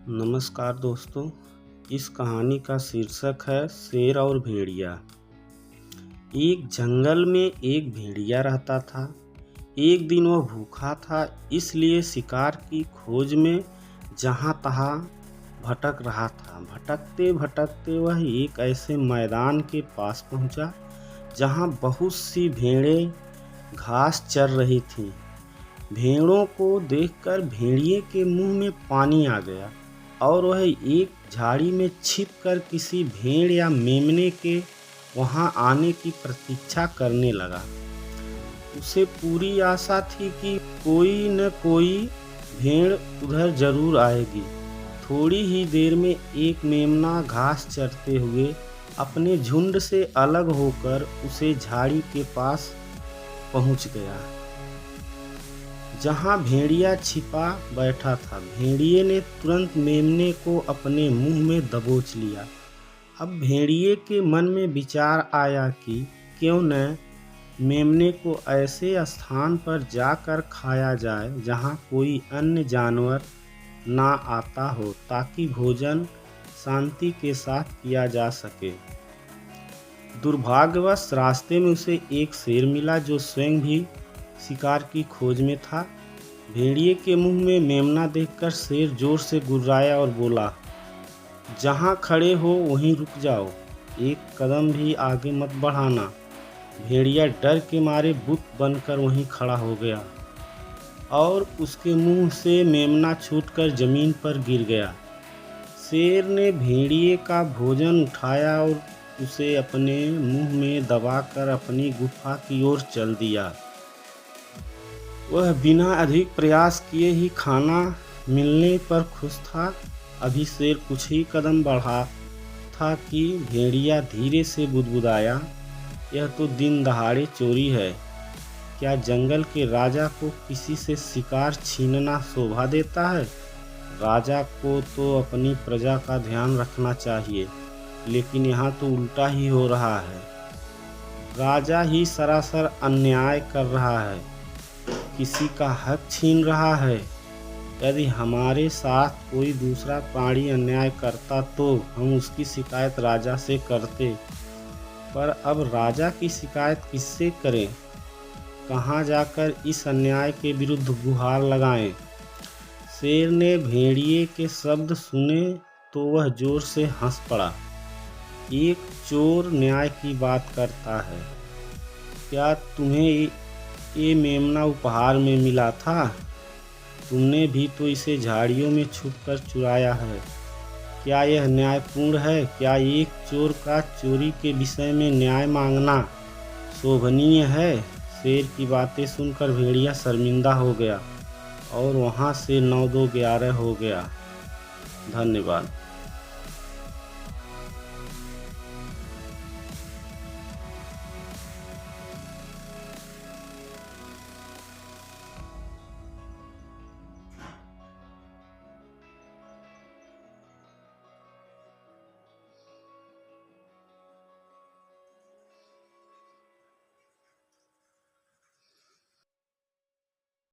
नमस्कार दोस्तों। इस कहानी का शीर्षक है शेर और भेड़िया। एक जंगल में एक भेड़िया रहता था। एक दिन वह भूखा था, इसलिए शिकार की खोज में जहाँ तहाँ भटक रहा था। भटकते भटकते वह एक ऐसे मैदान के पास पहुँचा जहाँ बहुत सी भेड़ें घास चर रही थीं। भेड़ों को देखकर भेड़िए के मुंह में पानी आ गया और वह एक झाड़ी में छिपकर किसी भेड़ या मेमने के वहां आने की प्रतीक्षा करने लगा। उसे पूरी आशा थी कि कोई न कोई भेड़ उधर जरूर आएगी। थोड़ी ही देर में एक मेमना घास चरते हुए अपने झुंड से अलग होकर उसे झाड़ी के पास पहुंच गया जहां भेड़िया छिपा बैठा था। भेड़िए ने तुरंत मेमने को अपने मुंह में दबोच लिया। अब भेड़िए के मन में विचार आया कि क्यों न मेमने को ऐसे स्थान पर जाकर खाया जाए जहां कोई अन्य जानवर ना आता हो, ताकि भोजन शांति के साथ किया जा सके। दुर्भाग्यवश रास्ते में उसे एक शेर मिला जो स्वयं भी शिकार की खोज में था। भेड़िए के मुंह में मेमना देखकर शेर जोर से गुर्राया और बोला, जहां खड़े हो वहीं रुक जाओ, एक कदम भी आगे मत बढ़ाना। भेड़िया डर के मारे बुत बनकर वहीं खड़ा हो गया और उसके मुंह से मेमना छूटकर जमीन पर गिर गया। शेर ने भेड़िए का भोजन उठाया और उसे अपने मुंह में दबाकर अपनी गुफा की ओर चल दिया। वह बिना अधिक प्रयास किए ही खाना मिलने पर खुश था। अभी शेर कुछ ही कदम बढ़ा था कि भेड़िया धीरे से बुदबुदाया, यह तो दिन दहाड़े चोरी है। क्या जंगल के राजा को किसी से शिकार छीनना शोभा देता है? राजा को तो अपनी प्रजा का ध्यान रखना चाहिए, लेकिन यहाँ तो उल्टा ही हो रहा है। राजा ही सरासर अन्याय कर रहा है, किसी का हक छीन रहा है। यदि हमारे साथ कोई दूसरा प्राणी अन्याय करता तो हम उसकी शिकायत राजा से करते, पर अब राजा की शिकायत किससे करें? कहाँ जाकर इस अन्याय के विरुद्ध गुहार लगाएं? शेर ने भेड़िए के शब्द सुने तो वह जोर से हंस पड़ा। एक चोर न्याय की बात करता है। क्या तुम्हें ये मेमना उपहार में मिला था? तुमने भी तो इसे झाड़ियों में छुपकर चुराया है। क्या यह न्यायपूर्ण है? क्या एक चोर का चोरी के विषय में न्याय मांगना शोभनीय है? शेर की बातें सुनकर भेड़िया शर्मिंदा हो गया और वहां से 9-2-11 हो गया। धन्यवाद।